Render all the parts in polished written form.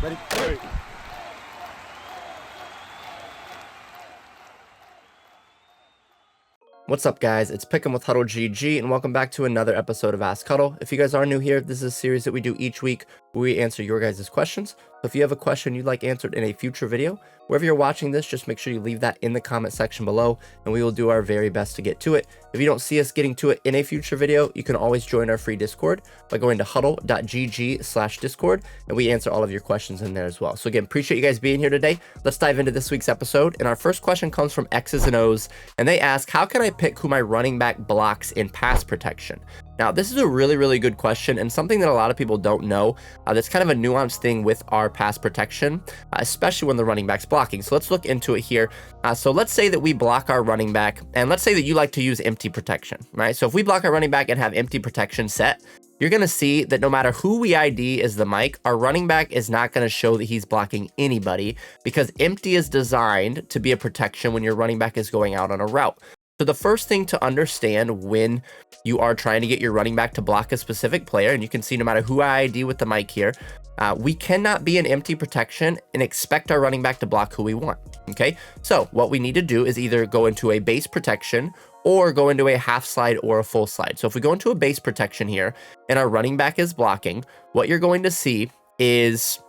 Ready? Ready. What's up, guys? It's Pick'em with HuddleGG, and welcome back to another episode of Ask Huddle. If you guys are new here, this is a series that we do each week where we answer your guys' questions. So if you have a question you'd like answered in a future video, wherever you're watching this, just make sure you leave that in the comment section below, and we will do our very best to get to it. If you don't see us getting to it in a future video, you can always join our free Discord by going to HuddleGG/Discord, and we answer all of your questions in there as well. So again, appreciate you guys being here today. Let's dive into this week's episode, and our first question comes from X's and O's, and they ask, how can I pick who my running back blocks in pass protection? Now, this is a really good question, and something that a lot of people don't know. That's kind of a nuanced thing with our pass protection, especially when the running back's blocking. So let's look into it here. So let's say that we block our running back, and let's say that you like to use empty protection, right? So if we block our running back and have empty protection set, you're going to see that no matter who we ID as the mic, our running back is not going to show that he's blocking anybody, because empty is designed to be a protection when your running back is going out on a route. So the first thing to understand when you are trying to get your running back to block a specific player, and you can see no matter who I ID with the mic here, we cannot be in empty protection and expect our running back to block who we want, okay? So what we need to do is either go into a base protection or go into a half slide or a full slide. So if we go into a base protection here and our running back is blocking, what you're going to see is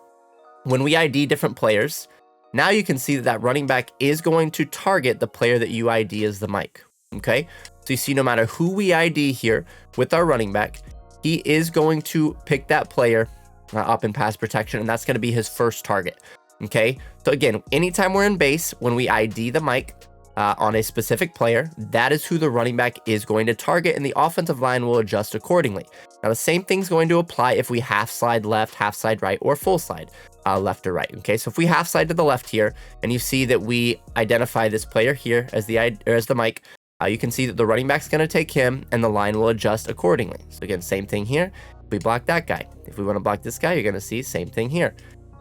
when we ID different players, now you can see that that running back is going to target the player that you ID as the mic, okay? So you see no matter who we ID here with our running back, he is going to pick that player up in pass protection, and that's going to be his first target, okay? So again, anytime we're in base, when we ID the mic on a specific player, that is who the running back is going to target, and the offensive line will adjust accordingly. Now, the same thing's going to apply if we half slide left, half slide right, or full slide left or right, okay? So if we half slide to the left here, and you see that we identify this player here as the mic, you can see that the running back's going to take him, and the line will adjust accordingly. So again, same thing here. If we block that guy, if we want to block this guy, you're going to see same thing here.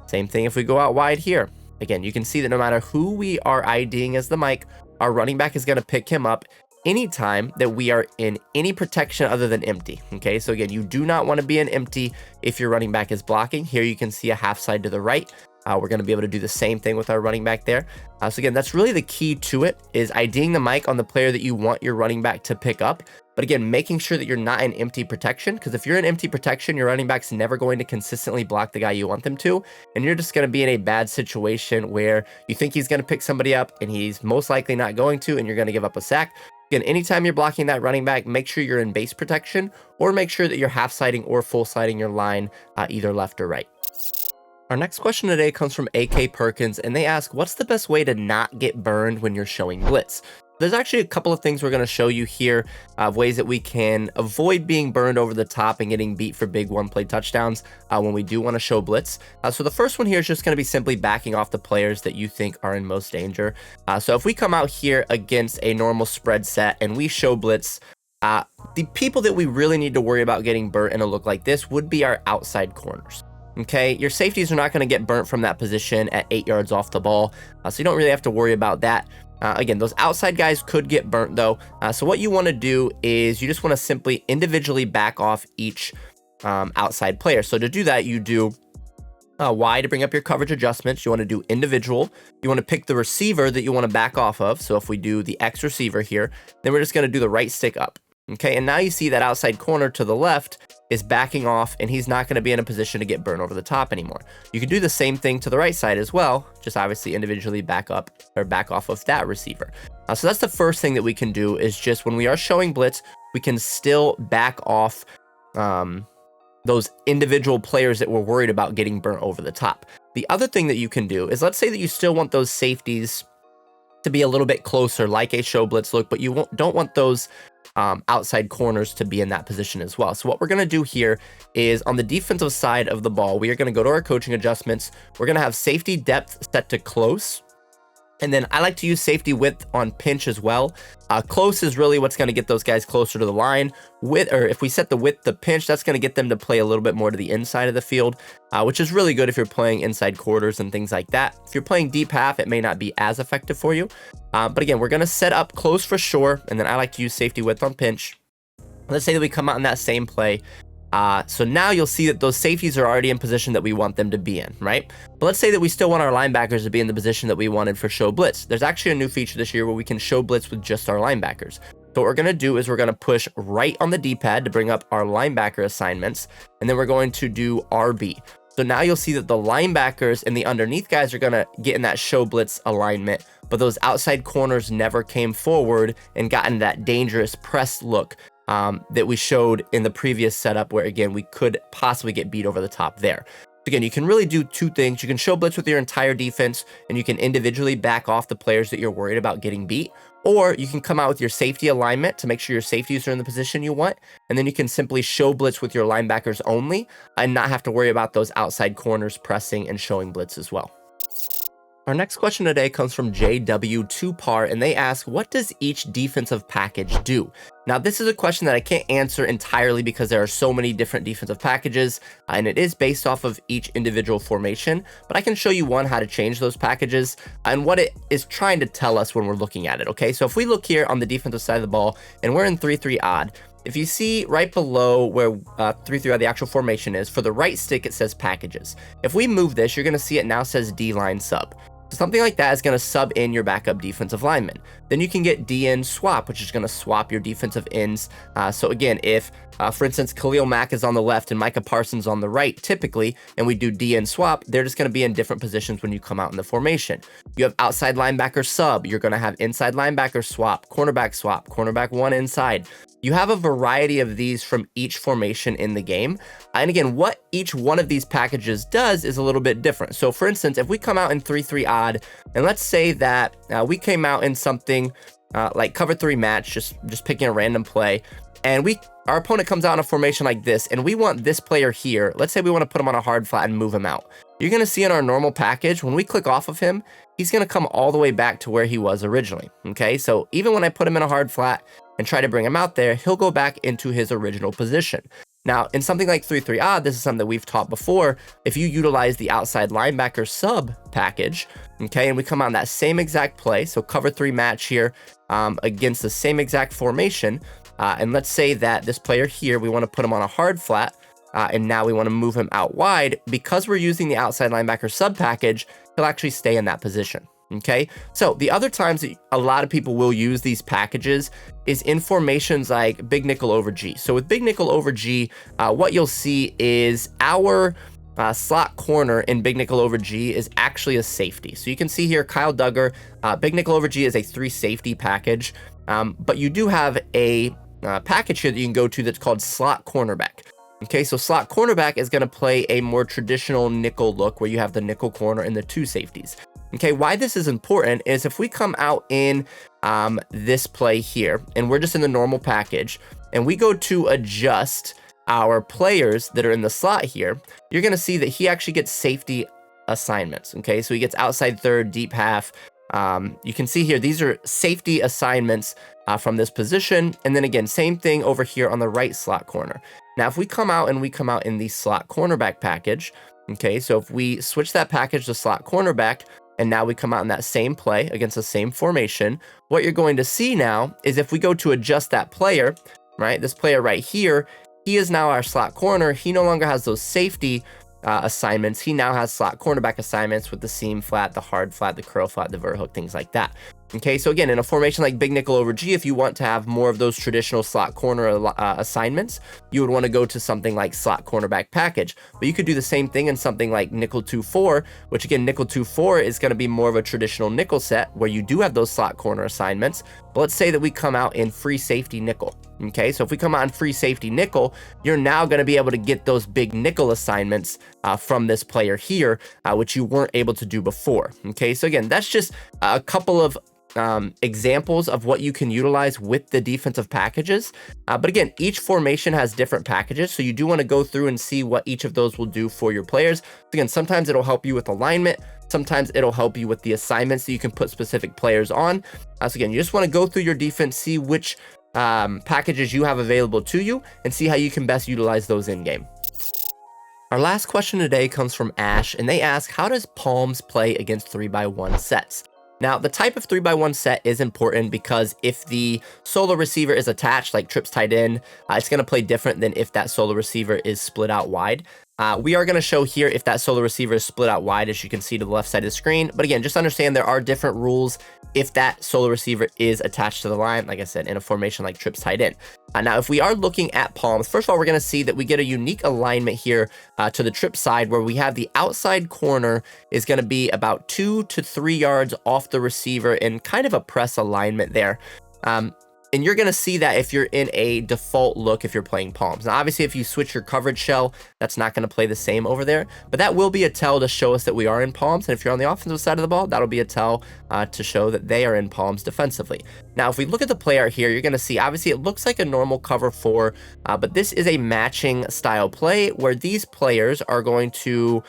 Same thing if we go out wide here. Again, you can see that no matter who we are IDing as the mic, our running back is going to pick him up anytime that we are in any protection other than empty, okay? So again, you do not want to be in empty if your running back is blocking. Here you can see a half side to the right. We're going to be able to do the same thing with our running back there. So again, that's really the key to it, is IDing the mic on the player that you want your running back to pick up. But again, making sure that you're not in empty protection, because if you're in empty protection, your running back's never going to consistently block the guy you want them to, and you're just going to be in a bad situation where you think he's going to pick somebody up, and he's most likely not going to, and you're going to give up a sack. Again, anytime you're blocking that running back, make sure you're in base protection, or make sure that you're half sliding or full sliding your line either left or right. Our next question today comes from AK Perkins, and they ask, what's the best way to not get burned when you're showing blitz? There's actually a couple of things we're going to show you here of ways that we can avoid being burned over the top and getting beat for big one-play touchdowns when we do want to show blitz. So the first one here is just going to be simply backing off the players that you think are in most danger. So if we come out here against a normal spread set and we show blitz, the people that we really need to worry about getting burnt in a look like this would be our outside corners. Okay, your safeties are not going to get burnt from that position at 8 yards off the ball, so you don't really have to worry about that. Again, those outside guys could get burnt though. So what you want to do is you just want to simply individually back off each outside player. So to do that, you do Y to bring up your coverage adjustments. You want to do individual. You want to pick the receiver that you want to back off of. So if we do the X receiver here, then we're just going to do the right stick up. Okay, and now you see that outside corner to the left is backing off, and he's not going to be in a position to get burned over the top anymore. You can do the same thing to the right side as well, just obviously individually back up or back off of that receiver. So that's the first thing that we can do, is just when we are showing blitz, we can still back off those individual players that we're worried about getting burnt over the top. The other thing that you can do is, let's say that you still want those safeties to be a little bit closer, like a show blitz look, but you don't want those outside corners to be in that position as well. So what we're going to do here is, on the defensive side of the ball, we are going to go to our coaching adjustments. We're going to have safety depth set to close. And then I like to use safety width on pinch as well. Close is really what's going to get those guys closer to the line. If we set the width to pinch, that's going to get them to play a little bit more to the inside of the field, which is really good if you're playing inside quarters and things like that. If you're playing deep half, it may not be as effective for you. But again, we're going to set up close for sure, and then I like to use safety width on pinch. Let's say that we come out in that same play, So now you'll see that those safeties are already in position that we want them to be in, right? But let's say that we still want our linebackers to be in the position that we wanted for show blitz. There's actually a new feature this year where we can show blitz with just our linebackers. So what we're going to do is we're going to push right on the D-pad to bring up our linebacker assignments, and then we're going to do RB. So now you'll see that the linebackers and the underneath guys are going to get in that show blitz alignment, but those outside corners never came forward and got into that dangerous press look that we showed in the previous setup, where again we could possibly get beat over the top there. Again, you can really do two things. You can show blitz with your entire defense, and you can individually back off the players that you're worried about getting beat, or you can come out with your safety alignment to make sure your safeties are in the position you want, and then you can simply show blitz with your linebackers only and not have to worry about those outside corners pressing and showing blitz as well. Our next question today comes from JW2Par, and they ask, what does each defensive package do? Now, this is a question that I can't answer entirely because there are so many different defensive packages, and it is based off of each individual formation, but I can show you one, how to change those packages and what it is trying to tell us when we're looking at it, okay? So if we look here on the defensive side of the ball, and we're in 3-3 odd, if you see right below where 3-3 odd the actual formation is, for the right stick, it says packages. If we move this, you're gonna see it now says D-line sub. So something like that is going to sub in your backup defensive lineman. Then you can get DN swap, which is going to swap your defensive ends. So again, if, for instance, Khalil Mack is on the left and Micah Parsons on the right, typically, and we do DN swap, they're just going to be in different positions when you come out in the formation. You have outside linebacker sub. You're going to have inside linebacker swap, cornerback one inside. You have a variety of these from each formation in the game. And again, what each one of these packages does is a little bit different. So for instance, if we come out in 3-3 odd, and let's say that we came out in something like cover 3 match, just picking a random play, and our opponent comes out in a formation like this, and we want this player here. Let's say we want to put him on a hard flat and move him out. You're going to see in our normal package, when we click off of him, he's going to come all the way back to where he was originally. Okay, so even when I put him in a hard flat and try to bring him out there, he'll go back into his original position. Now, in something like 3-3 odd, this is something that we've taught before. If you utilize the outside linebacker sub package, okay, and we come on that same exact play, so cover 3 match here against the same exact formation, and let's say that this player here, we want to put him on a hard flat, and now we want to move him out wide. Because we're using the outside linebacker sub package, he'll actually stay in that position. Okay, so the other times that a lot of people will use these packages is in formations like big nickel over G. So with big nickel over G, what you'll see is our slot corner in big nickel over G is actually a safety. So you can see here, Kyle Duggar, big nickel over G is a 3 safety package, but you do have a package here that you can go to that's called slot cornerback. Okay, so slot cornerback is going to play a more traditional nickel look where you have the nickel corner and the 2 safeties. Okay, why this is important is if we come out in this play here, and we're just in the normal package, and we go to adjust our players that are in the slot here, you're going to see that he actually gets safety assignments. Okay, so he gets outside third, deep half. You can see here, these are safety assignments from this position. And then again, same thing over here on the right slot corner. Now, if we come out in the slot cornerback package, okay, so if we switch that package to slot cornerback, and now we come out in that same play against the same formation, what you're going to see now is if we go to adjust that player, right, this player right here, he is now our slot corner. He no longer has those safety assignments. He now has slot cornerback assignments with the seam flat, the hard flat, the curl flat, the vert hook, things like that. Okay, so again, in a formation like big nickel over G, if you want to have more of those traditional slot corner assignments, you would want to go to something like slot cornerback package. But you could do the same thing in something like nickel 2-4, which again, nickel 2-4 is going to be more of a traditional nickel set where you do have those slot corner assignments. But let's say that we come out in free safety nickel. Okay, so if we come out in free safety nickel, you're now going to be able to get those big nickel assignments from this player here, which you weren't able to do before. Okay, so again, that's just a couple of examples of what you can utilize with the defensive packages. But again, each formation has different packages, so you do want to go through and see what each of those will do for your players. Again, sometimes it'll help you with alignment. Sometimes it'll help you with the assignments that you can put specific players on. So again, you just want to go through your defense, see which packages you have available to you, and see how you can best utilize those in game. Our last question today comes from Ash, and they ask, how does Palms play against 3x1 sets? Now, the type of 3x1 set is important because if the solo receiver is attached, like trips tight end, it's going to play different than if that solo receiver is split out wide. We are going to show here if that solo receiver is split out wide, as you can see to the left side of the screen. But again, just understand there are different rules if that solo receiver is attached to the line, like I said, in a formation like trips tight end. Now, if we are looking at palms, first of all, we're going to see that we get a unique alignment here to the trip side, where we have the outside corner is going to be about 2 to 3 yards off the receiver in kind of a press alignment there. And you're going to see that if you're in a default look, if you're playing palms. Now, obviously, if you switch your coverage shell, that's not going to play the same over there, but that will be a tell to show us that we are in palms. And if you're on the offensive side of the ball, that'll be a tell to show that they are in palms defensively. Now, if we look at the play art here, you're going to see, obviously, it looks like a normal cover 4, but this is a matching style play where these players are going to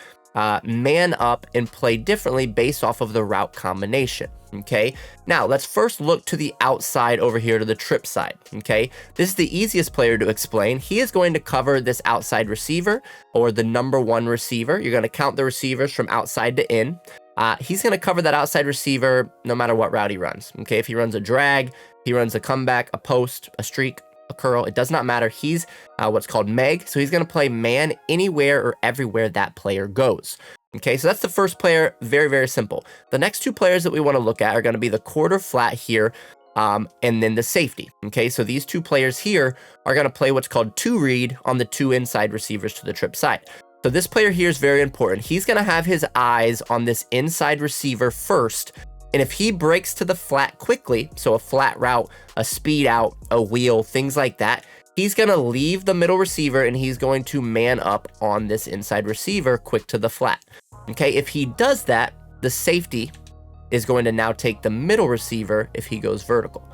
man up and play differently based off of the route combination. Okay, now let's first look to the outside over here to the trip side. Okay, this is the easiest player to explain. He is going to cover this outside receiver, or the number 1 receiver. You're going to count the receivers from outside to in. He's going to cover that outside receiver no matter what route he runs. Okay, if he runs a drag, he runs a comeback, a post, a streak, a curl, it does not matter. He's what's called Meg, so he's going to play man anywhere or everywhere that player goes. Okay, so that's the first player. Very, very simple. The next 2 players that we want to look at are going to be the quarter flat here, and then the safety. Okay, so these 2 players here are going to play what's called 2 read on the 2 inside receivers to the trip side. So this player here is very important. He's going to have his eyes on this inside receiver first, and if he breaks to the flat quickly, so a flat route, a speed out, a wheel, things like that, he's going to leave the middle receiver and he's going to man up on this inside receiver quick to the flat. Okay, if he does that, the safety is going to now take the middle receiver if he goes vertical.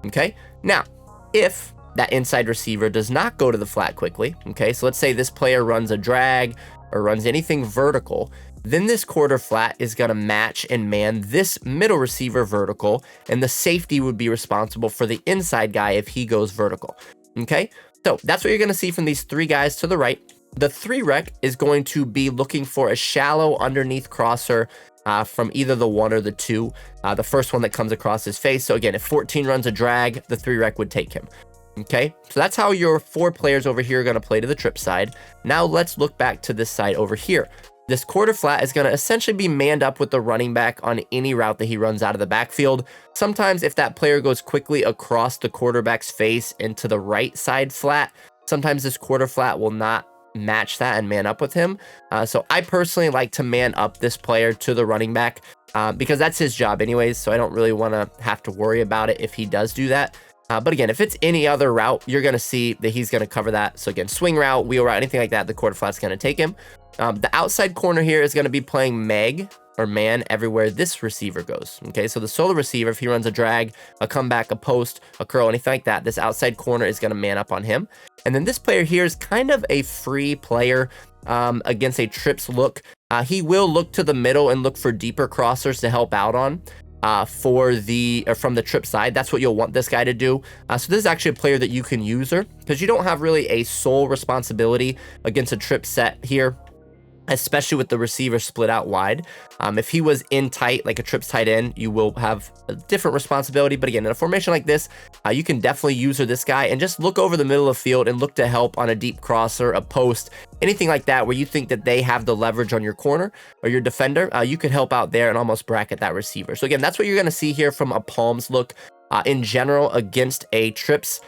Okay, now, if that inside receiver does not go to the flat quickly, okay, so let's say this player runs a drag or runs anything vertical, then this quarter flat is going to match and man this middle receiver vertical, and the safety would be responsible for the inside guy if he goes vertical. Okay, so that's what you're going to see from these 3 guys to the right. The 3 rec is going to be looking for a shallow underneath crosser from either the 1 or the 2. The first one that comes across his face. So again, if 14 runs a drag, the 3 rec would take him. Okay, so that's how your 4 players over here are going to play to the trip side. Now let's look back to this side over here. This quarter flat is going to essentially be manned up with the running back on any route that he runs out of the backfield. Sometimes if that player goes quickly across the quarterback's face into the right side flat, sometimes this quarter flat will not match that and man up with him. So I personally like to man up this player to the running back because that's his job anyways. So I don't really want to have to worry about it if he does do that. But again, if it's any other route, you're going to see that he's going to cover that. So again, swing route, wheel route, anything like that, the quarter flat's going to take him. The outside corner here is going to be playing Meg or man everywhere this receiver goes. Okay, so the solo receiver, if he runs a drag, a comeback, a post, a curl, anything like that, this outside corner is going to man up on him. And then this player here is kind of a free player against a trips look. He will look to the middle and look for deeper crossers to help out on. From the trip side. That's what you'll want this guy to do. So this is actually a player that you can use her because you don't have really a sole responsibility against a trip set here, especially with the receiver split out wide. If he was in tight, like a trips tight end, you will have a different responsibility. But again, in a formation like this, you can definitely use this guy and just look over the middle of the field and look to help on a deep crosser, a post, anything like that where you think that they have the leverage on your corner or your defender. You could help out there and almost bracket that receiver. So again, that's what you're going to see here from a palms look in general against a trips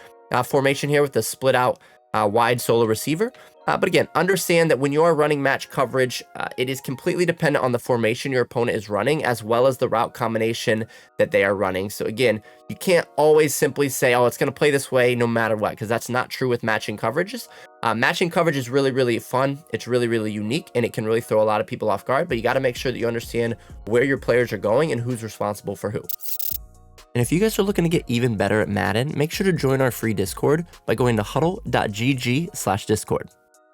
formation here with the split out wide solo receiver. But again, understand that when you are running match coverage, it is completely dependent on the formation your opponent is running, as well as the route combination that they are running. So again, you can't always simply say, oh, it's going to play this way no matter what, because that's not true with matching coverages. Matching coverage is really, really fun. It's really, really unique, and it can really throw a lot of people off guard, but you got to make sure that you understand where your players are going and who's responsible for who. And if you guys are looking to get even better at Madden, make sure to join our free Discord by going to HuddleGG/Discord.